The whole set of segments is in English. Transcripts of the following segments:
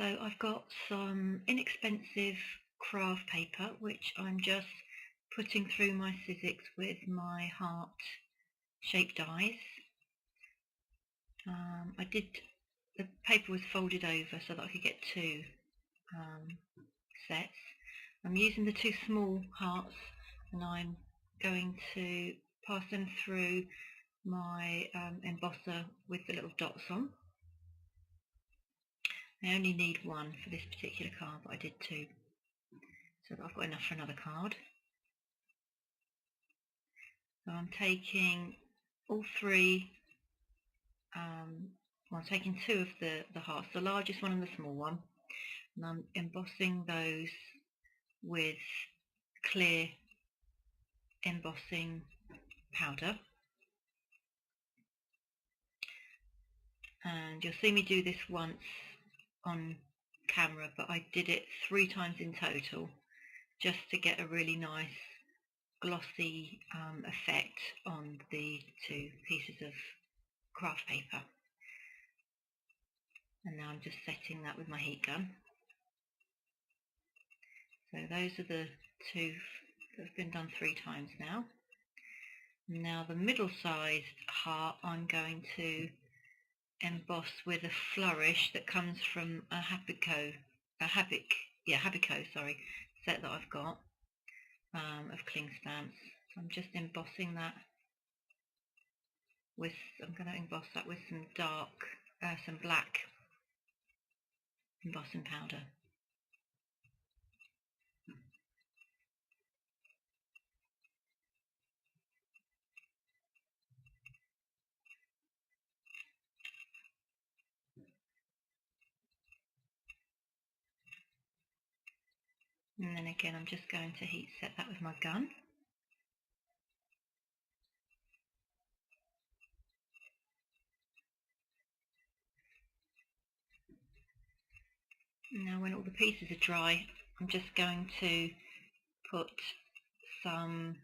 So I've got some inexpensive craft paper which I'm just putting through my Sizzix with my heart shaped dies. The paper was folded over so that I could get two sets. I'm using the two small hearts and I'm going to pass them through my embosser with the little dots on. I only need one for this particular card, but I did two, so that I've got enough for another card. So I'm taking all three, well, I'm taking two of the hearts, the largest one and the small one, and I'm embossing those with clear embossing powder. And you'll see me do this once on camera, but I did it 3 times in total just to get a really nice glossy effect on the two pieces of craft paper. And now I'm just setting that with my heat gun. So those are the two that have been done 3 times now. Now the middle sized heart I'm going to emboss with a flourish that comes from a Habico set that I've got of cling stamps. So I'm just embossing that with, I'm going to emboss that with some some black embossing powder. And then again I'm just going to heat set that with my gun. Now when all the pieces are dry, I'm just going to put some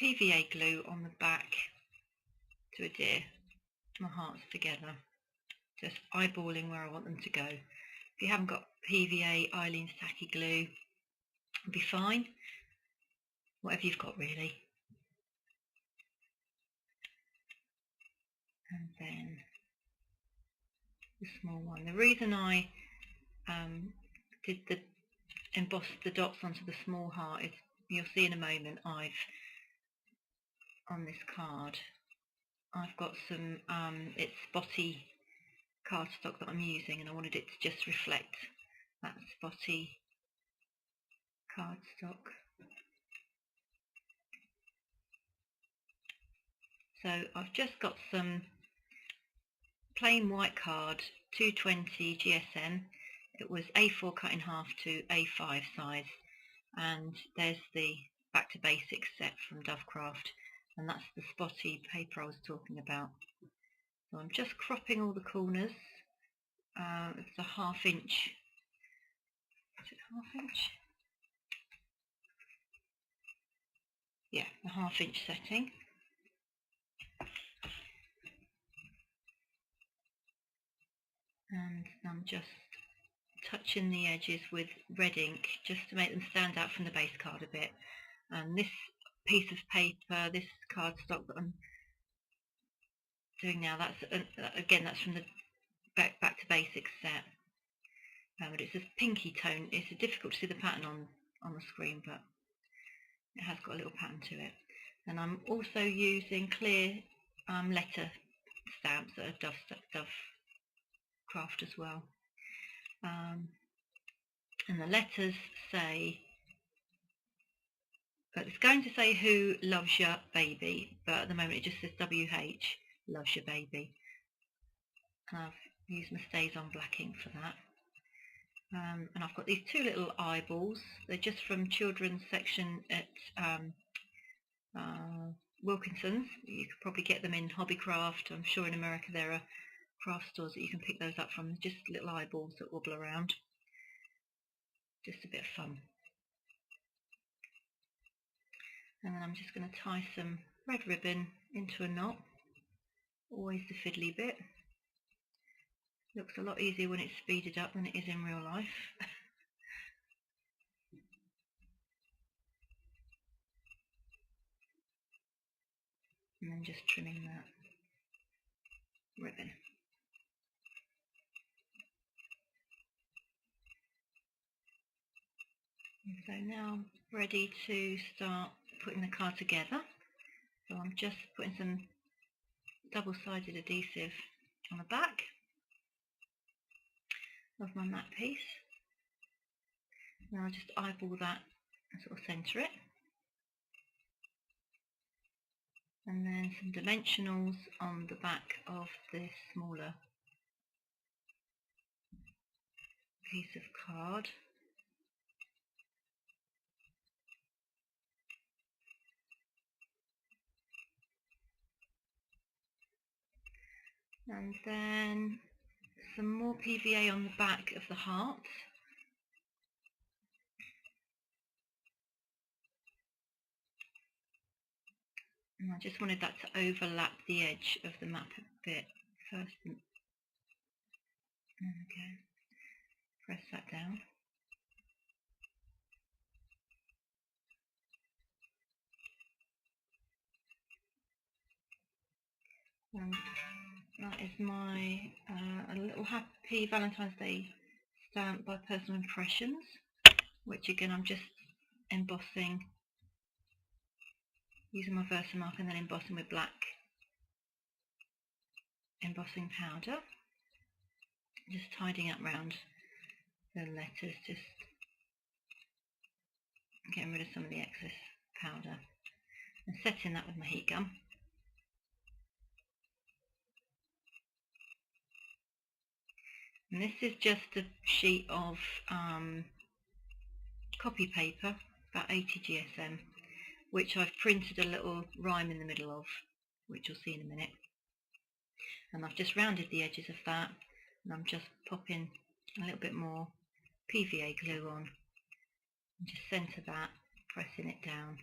PVA glue on the back to adhere my hearts together, just eyeballing where I want them to go. If you haven't got PVA Eileen's tacky glue, it'll be fine, whatever you've got really. And then the small one. The reason I did emboss the dots onto the small heart is, you'll see in a moment, on this card I've got some it's spotty cardstock that I'm using, and I wanted it to just reflect that spotty cardstock. So I've just got some plain white card, 220 GSM. It was A4 cut in half to A5 size, and there's the Back to Basics set from Dovecraft, and that's the spotty paper I was talking about. So I'm just cropping all the corners. It's a 1/2 inch. Is it 1/2 inch? Yeah, a 1/2 inch setting. And I'm just touching the edges with red ink just to make them stand out from the base card a bit. And this piece of paper, this cardstock that I'm doing now, that's again, that's from the Back to Basics set. But it's a pinky tone. It's difficult to see the pattern on the screen, but it has got a little pattern to it. And I'm also using clear letter stamps that are Dovecraft as well. And the letters say, it's going to say Who Loves Your Baby, but at the moment it just says WH Loves Your Baby. And I've used my Stays On black ink for that. And I've got these two little eyeballs. They're just from children's section at Wilkinson's. You could probably get them in Hobbycraft. I'm sure in America there are craft stores that you can pick those up from. Just little eyeballs that wobble around. Just a bit of fun. And then I'm just going to tie some red ribbon into a knot. Always the fiddly bit. Looks a lot easier when it's speeded up than it is in real life. And then just trimming that ribbon. And so now I'm ready to start putting the card together. So I'm just putting some double-sided adhesive on the back of my matte piece. Now I'll just eyeball that and sort of centre it. And then some dimensionals on the back of this smaller piece of card. And then some more PVA on the back of the heart. And I just wanted that to overlap the edge of the map a bit first. Okay, press that down. And that is my a little happy Valentine's Day stamp by Personal Impressions, which again I'm just embossing using my Versamark and then embossing with black embossing powder, just tidying up round the letters, just getting rid of some of the excess powder and setting that with my heat gun. And this is just a sheet of copy paper, about 80 GSM, which I've printed a little rhyme in the middle of, which you'll see in a minute. And I've just rounded the edges of that, and I'm just popping a little bit more PVA glue on, and just centre that, pressing it down.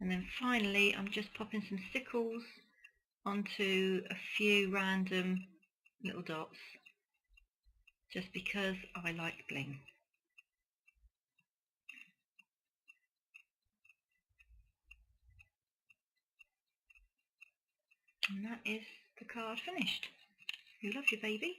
And then finally I'm just popping some stickles onto a few random little dots, just because I like bling. And that is the card finished. You love your baby.